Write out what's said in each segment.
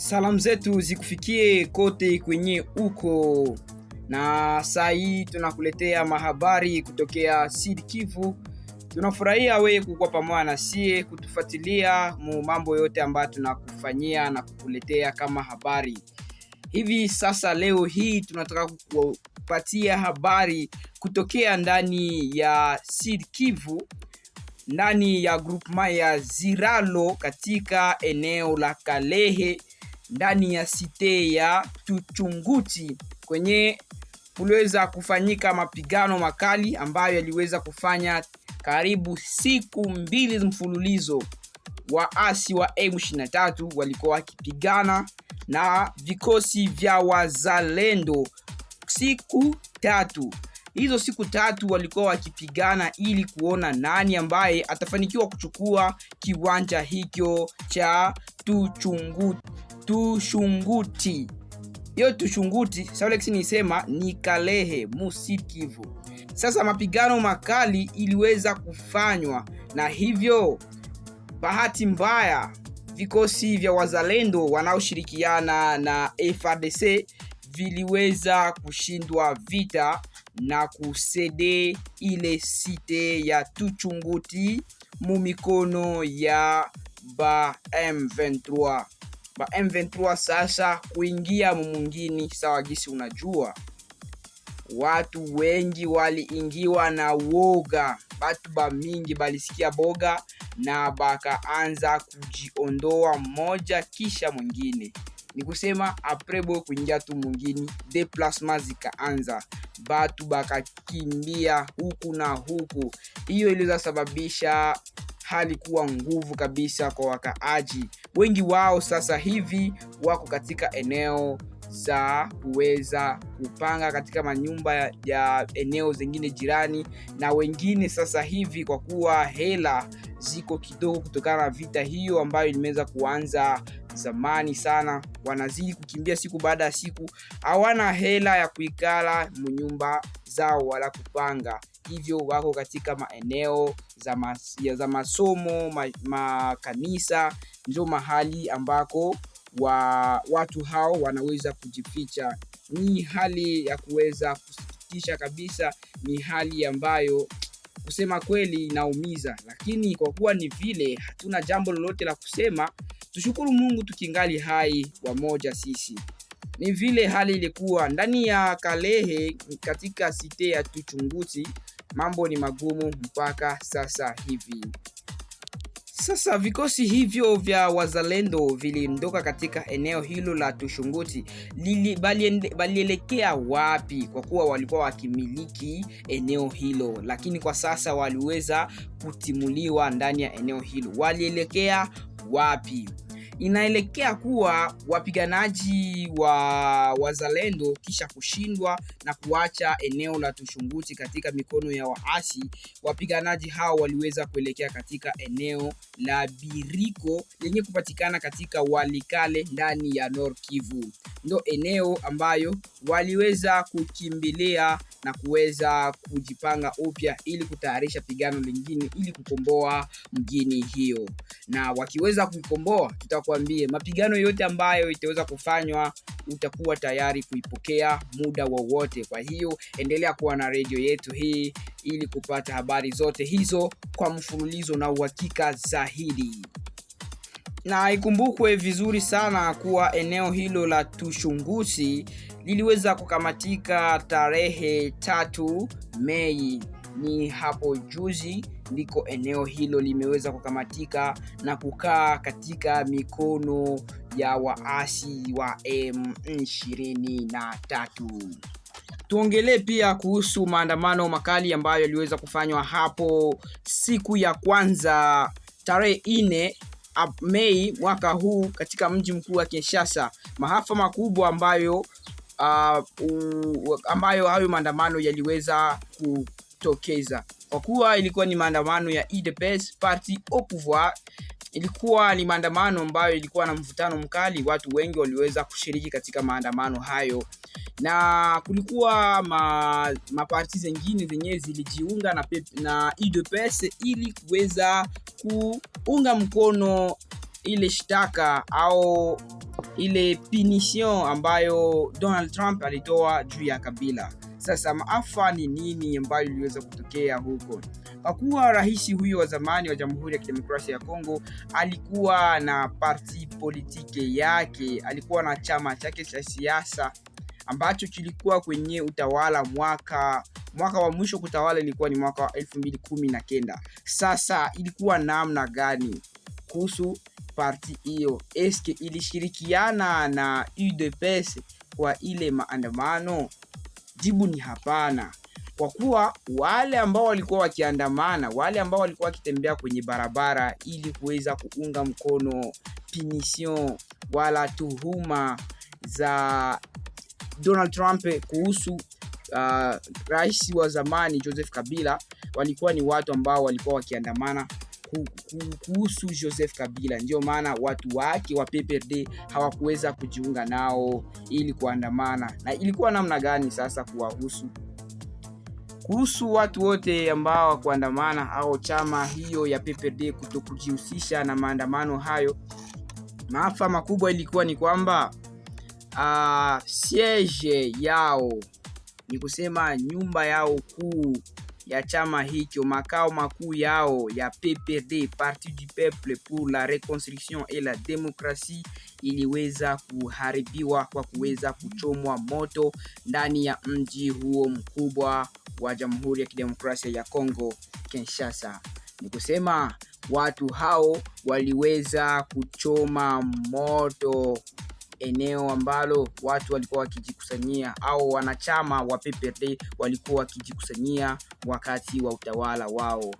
Salamu zetu zikufikie kote kwenye uko, na saa hii tunakuletea mahabari kutokea Sud Kivu. Tunafurahia wewe kukuwa pamoja na sie kutufuatilia mambo yote ambayo tunakufanyia na kukuletea kama habari. Hivi sasa leo hii tunataka kukupatia habari kutokea ndani ya Sud Kivu, ndani ya groupement ya Ziralo katika eneo la Kalehe, ndani ya site ya Tuchunguti, kwenye kuliweza kufanyika mapigano makali ambayo yaliweza kufanya karibu siku 2 mfululizo. Waasi wa M23 walikuwa wakipigana na vikosi vya wazalendo siku 3. Hizo siku 3 walikuwa wakipigana ili kuona nani ambaye atafanikiwa kuchukua kiwanja hicho cha Tuchunguti. Hiyo Tuchunguti, Saulex nisema ni Kalehe Sud Kivu. Sasa mapigano makali iliweza kufanywa, na hivyo bahati mbaya vikosi vya wazalendo wanaoshirikiana na FARDC viliweza kushindwa vita na kusede ile site ya Tuchunguti mumikono ya ba M23. Ba M23 sasa kuingia mumungini. Sawa gisi unajua, watu wengi waliingiwa na woga, batu ba mingi balisikia boga na bakaanza kujiondoa mmoja kisha mwingine. Ni kusema aprebo kuingia tu mwingine, deplasma zikaanza, batu bakakimbia huku na huku. Hiyo iliweza sababisha hali kuwa nguvu kabisa kwa wakaaji. Wengi wao sasa hivi wako katika eneo za kuweza kupanga katika manyumba ya eneo zingine jirani, na wengine sasa hivi kwa kuwa hela ziko kidogo kutokana na vita hiyo ambayo imeweza kuanza zamani sana, wanazidi kukimbia siku baada ya siku. Hawana hela ya kuikala mnyumba zao wala kupanga, hivyo wako katika maeneo za masomo, makanisa, ndio mahali ambako watu hao wanaweza kujificha. Ni hali ya kuweza kusikitisha kabisa, ni hali ambayo kusema kweli inaumiza, lakini kwa kuwa ni vile hatuna jambo lolote la kusema, tushukuru Mungu tukingali hai wamoja sisi. Ni vile hali ilikuwa ndani ya Kalehe katika site ya Tuchunguti, mambo ni magumu mpaka sasa hivi. Sasa vikosi hivyo vya wazalendo viliondoka katika eneo hilo la Tuchunguti, balielekea wapi? Kwa kuwa walikuwa wakimiliki eneo hilo, lakini kwa sasa waliweza kutimuliwa ndani ya eneo hilo. Walielekea wapi? Inaelekea kuwa wapiganaji wa wazalendo kisha kushindwa na kuacha eneo la Tuchunguti katika mikono ya waasi, wapiganaji hao waliweza kuelekea katika eneo la Biriko lenye kupatikana katika Walikale ndani ya Nord Kivu. Ndio eneo ambayo waliweza kukimbilia na kuweza kujipanga upya ili kutayarisha pigano lingine ili kukomboa mgini hiyo. Na wakiweza kuikomboa, tutakwambia mapigano yote ambayo itaweza kufanywa utakuwa tayari kuipokea muda wowote. Kwa hiyo endelea kuwa na radio yetu hii ili kupata habari zote hizo kwa mfululizo na uhakika zaidi. Na ikumbukwe vizuri sana kuwa eneo hilo la Tuchunguti liliweza kukamatika tarehe 3 Mei. Ni hapo juzi ndiko eneo hilo limeweza kukamatika na kukaa katika mikono ya waasi wa M23. Tuongelee pia kuhusu maandamano makali ambayo yaliweza kufanywa hapo siku ya kwanza tarehe 4 Mei mwaka huu katika mji mkuu wa Kinshasa. Maafa makubwa ambayo hayo maandamano yaliweza kutokeza, kwa kuwa ilikuwa ni maandamano ya UDPS parti au pouvoir. Ilikuwa ni maandamano ambayo ilikuwa na mvutano mkali, watu wengi waliweza kushiriki katika maandamano hayo, na kulikuwa maparti zingine zenyewe zilijiunga na UDPS ili kuweza kuunga mkono ile shtaka au ile punition ambayo Donald Trump alitoa juu ya Kabila. Sasa maafa ni nini ambayo iliweza kutokea huko? Kwa kuwa rais huyo wa zamani wa Jamhuri ya Kidemokrasia ya Kongo alikuwa na parti politike yake, alikuwa na chama chake cha siasa ambacho kilikuwa kwenye utawala mwaka wa mwisho kutawala ilikuwa ni mwaka wa 2019. Sasa ilikuwa namna gani kuhusu parti hiyo? Eske ilishirikiana na UDPS kwa ile maandamano? Jibu ni hapana. Kwa kuwa wale ambao walikuwa wakiandamana, wale ambao walikuwa wakitembea kwenye barabara ili kuweza kuunga mkono punition wala tuhuma za Donald Trump kuhusu rais wa zamani Joseph Kabila, walikuwa ni watu ambao walikuwa wakiandamana kuhusu Joseph Kabila. Ndio maana watu wake wa PPRD hawakuweza kujiunga nao ili kuandamana. Na ilikuwa namna gani sasa kuhusu watu wote ambao kuandamana au chama hiyo ya PPRD kutokujihusisha na maandamano hayo? Maafa makubwa ilikuwa ni kwamba siege yao, ni kusema nyumba yao kuu ya chama hicho, makao makuu yao ya PPRD, Parti du Peuple pour la Reconstruction et la Démocratie, iliweza kuharibiwa kwa kuweza kuchomwa moto ndani ya mji huo mkubwa wa Jamhuri ya Kidemokrasia ya Kongo, Kinshasa. Ni kusema watu hao waliweza kuchoma moto eneo ambalo watu walikuwa wakijikusanyia au wanachama wa PPRD walikuwa wakijikusanyia wakati wa utawala wao.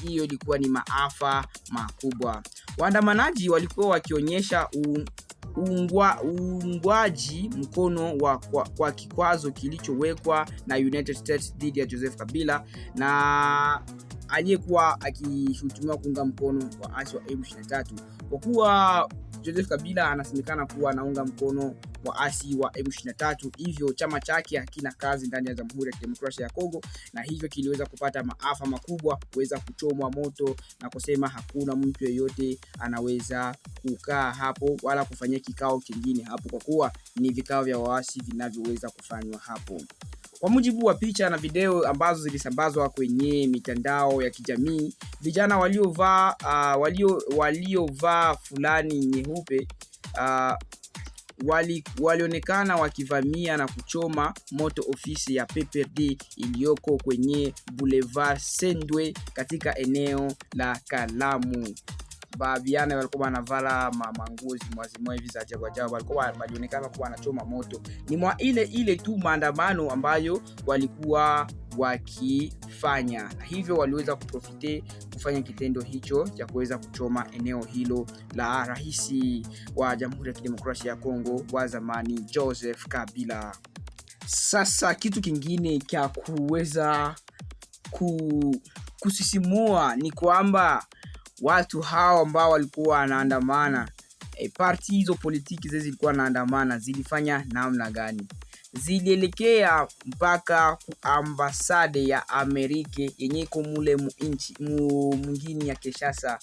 Hiyo ilikuwa ni maafa makubwa. Waandamanaji walikuwa wakionyesha uungwaji mkono kwa kikwazo kilichowekwa na United States dhidi ya Joseph Kabila na aliyekuwa akishutumiwa kuunga mkono waasi wa M23. Kwa kuwa Joseph Kabila anasemekana kuwa anaunga mkono waasi wa M23, hivyo chama chake hakina kazi ndani ya Jamhuri ya Kidemokrasia ya Kongo, na hivyo kiliweza kupata maafa makubwa, kuweza kuchomwa moto na kusema hakuna mtu yeyote anaweza kukaa hapo wala kufanya kikao kingine hapo, kwa kuwa ni vikao vya waasi vinavyoweza kufanywa hapo. Kwa mujibu wa picha na video ambazo zilisambazwa kwenye mitandao ya kijamii, vijana waliovaa fulani nyeupe walionekana wakivamia na kuchoma moto ofisi ya PPRD iliyoko kwenye Boulevard Sendwe katika eneo la Kalamu. Baadhi walikuwa wanavala manguo zimwazimwa hivi za ajabu, walikuwa walionekana kuwa wanachoma moto. Ni mwa ile tu maandamano ambayo walikuwa wakifanya, na hivyo waliweza kuprofite kufanya kitendo hicho cha kuweza kuchoma eneo hilo la rais wa Jamhuri ya Kidemokrasia ya Kongo wa zamani Joseph Kabila. Sasa kitu kingine cha kuweza kusisimua ni kwamba watu hao ambao walikuwa wanaandamana, parti hizo politiki zilikuwa wanaandamana, zilifanya namna gani? Zilielekea mpaka ambasade ya Amerika yenye iko mule mwingine ya Kinshasa,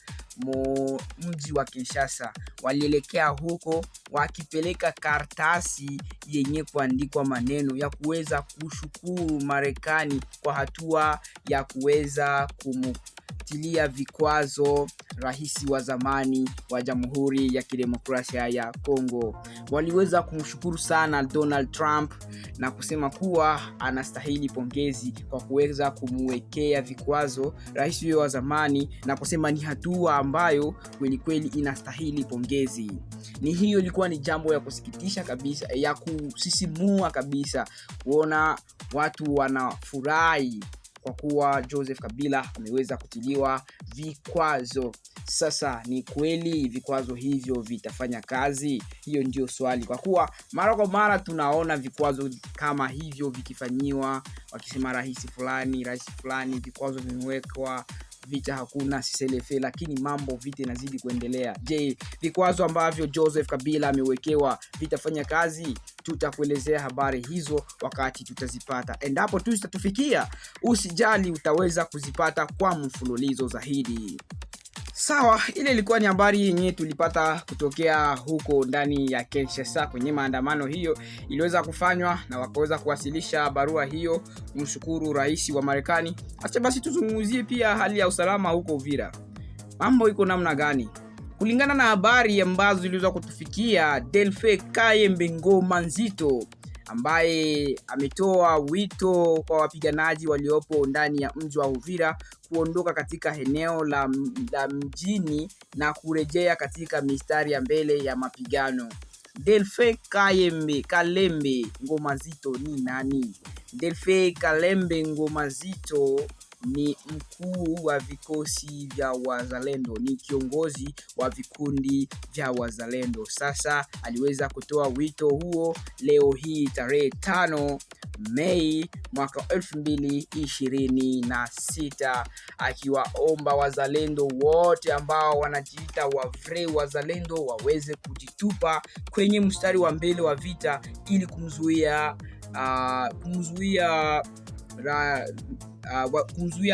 mji wa Kinshasa. Walielekea huko wakipeleka karatasi yenye kuandikwa maneno ya kuweza kushukuru Marekani kwa hatua ya kuweza kumtilia vikwazo rais wa zamani wa Jamhuri ya Kidemokrasia ya Kongo. Waliweza kumshukuru sana Donald Trump na kusema kuwa anastahili pongezi kwa kuweza kumwekea vikwazo rais huyo wa zamani, na kusema ni hatua ambayo kweli inastahili pongezi. Ni hiyo ilikuwa ni jambo ya kusikitisha kabisa, ya kusisimua kabisa kuona watu wanafurahi kwa kuwa Joseph Kabila ameweza kutiliwa vikwazo. Sasa ni kweli vikwazo hivyo vitafanya kazi? Hiyo ndio swali, kwa kuwa mara kwa mara tunaona vikwazo kama hivyo vikifanyiwa, wakisema rais fulani vikwazo vimewekwa, vita hakuna siselefe, lakini mambo vita inazidi kuendelea. Je, vikwazo ambavyo Joseph Kabila amewekewa vitafanya kazi? Tutakuelezea habari hizo wakati tutazipata. Endapo tu zitatufikia, usijali, utaweza kuzipata kwa mfululizo zaidi. Sawa, ile ilikuwa ni habari yenyewe tulipata kutokea huko ndani ya Kinshasa kwenye maandamano hiyo iliweza kufanywa na wakaweza kuwasilisha barua hiyo kumshukuru rais wa Marekani. Acha basi tuzungumzie pia hali ya usalama huko Uvira. Mambo iko namna gani? Kulingana na habari ambazo ziliweza kutufikia, Delphin Kayembe Ngoma Nzito ambaye ametoa wito kwa wapiganaji waliopo ndani ya mji wa Uvira kuondoka katika eneo la mjini na kurejea katika mistari ya mbele ya mapigano. Delphin Kalembe Ngoma Nzito ni nani? Delphin Kalembe Ngoma Nzito ni mkuu wa vikosi vya wazalendo, ni kiongozi wa vikundi vya wazalendo. Sasa aliweza kutoa wito huo leo hii tarehe 5 Mei mwaka 2026 akiwaomba wazalendo wote ambao wanajiita wazalendo waweze kujitupa kwenye mstari wa mbele wa vita ili kumzuia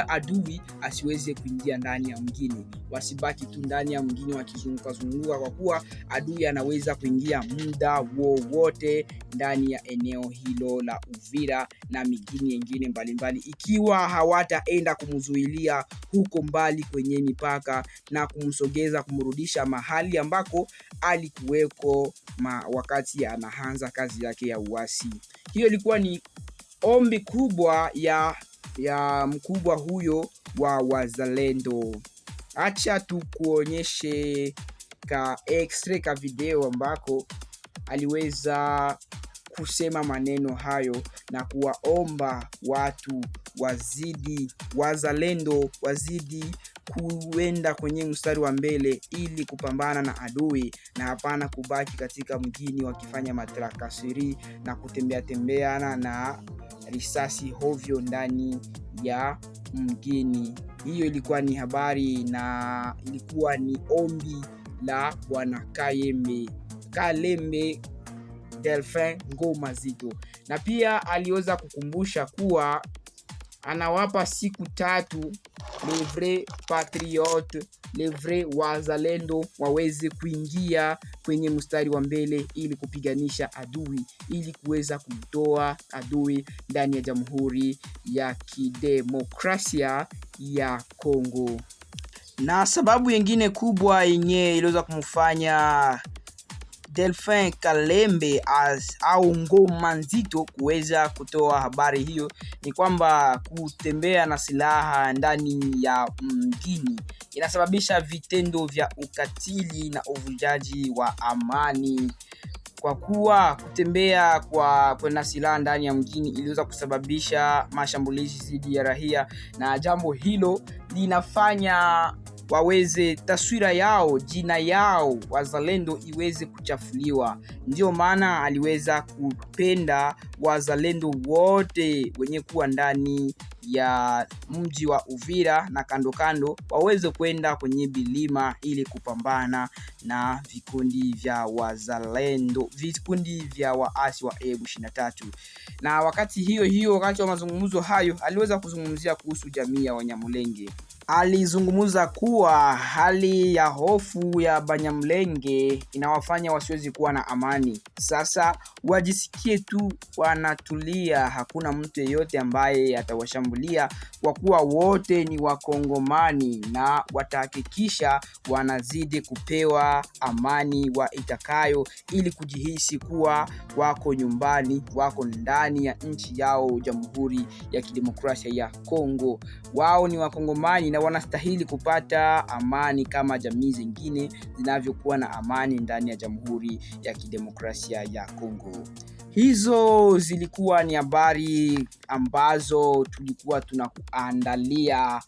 adui asiweze kuingia ndani ya mgini. Wasibaki tu ndani ya mgini wakizunguka, kwa kuwa adui anaweza kuingia muda wowote ndani ya eneo hilo la Uvira na migini mingine mbalimbali, ikiwa hawataenda kumzuilia huko mbali kwenye mipaka na kumsogeza, kumrudisha mahali ambako alikuweko wakati anaanza kazi yake ya uasi. Hiyo ilikuwa ni ombi kubwa ya mkubwa huyo wa wazalendo. Acha tukuonyeshe extrait ka video ambako aliweza kusema maneno hayo na kuwaomba watu wazalendo wazidi kuenda kwenye mstari wa mbele ili kupambana na adui na hapana kubaki katika mgini wakifanya matrakasiri na kutembea na risasi hovyo ndani ya mgini. Hiyo ilikuwa ni habari na ilikuwa ni ombi la bwana Kalembe Delphin Ngoma Nzito, na pia aliweza kukumbusha kuwa anawapa siku 3 les vrais patriotes, les vrais wazalendo waweze kuingia kwenye mstari wa mbele ili kupiganisha adui, ili kuweza kumtoa adui ndani ya Jamhuri ya Kidemokrasia ya Kongo. Na sababu nyingine kubwa yenye iliweza kumfanya Delphin Kalembe au Ngoma Nzito kuweza kutoa habari hiyo ni kwamba kutembea na silaha ndani ya mgini inasababisha vitendo vya ukatili na uvunjaji wa amani, kwa kuwa kutembea kwenda silaha ndani ya mgini iliweza kusababisha mashambulizi dhidi ya raia, na jambo hilo linafanya waweze taswira yao, jina yao wazalendo iweze kuchafuliwa. Ndio maana aliweza kupenda wazalendo wote wenye kuwa ndani ya mji wa Uvira na kando waweze kwenda kwenye bilima ili kupambana na vikundi vya wazalendo, vikundi vya waasi wa M23. Na wakati wakati wa mazungumzo hayo aliweza kuzungumzia kuhusu jamii ya Wanyamulenge. Alizungumza kuwa hali ya hofu ya Banyamulenge inawafanya wasiwezi kuwa na amani. Sasa wajisikie tu wanatulia, hakuna mtu yeyote ambaye atawashambulia kwa kuwa wote ni Wakongomani, na watahakikisha wanazidi kupewa amani itakayo ili kujihisi kuwa wako nyumbani, wako ndani ya nchi yao, Jamhuri ya Kidemokrasia ya Kongo. Wao ni Wakongomani na wanastahili kupata amani kama jamii zingine zinavyokuwa na amani ndani ya Jamhuri ya Kidemokrasia ya Kongo. Hizo zilikuwa ni habari ambazo tulikuwa tunakuandalia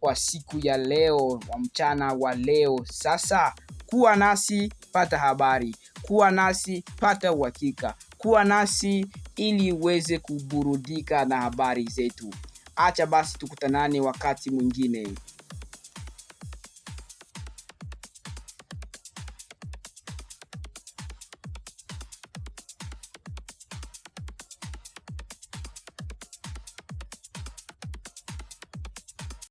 kwa siku ya leo, wa mchana wa leo. Sasa kuwa nasi, pata habari, kuwa nasi, pata uhakika, kuwa nasi ili uweze kuburudika na habari zetu. Acha basi tukutanane wakati mwingine.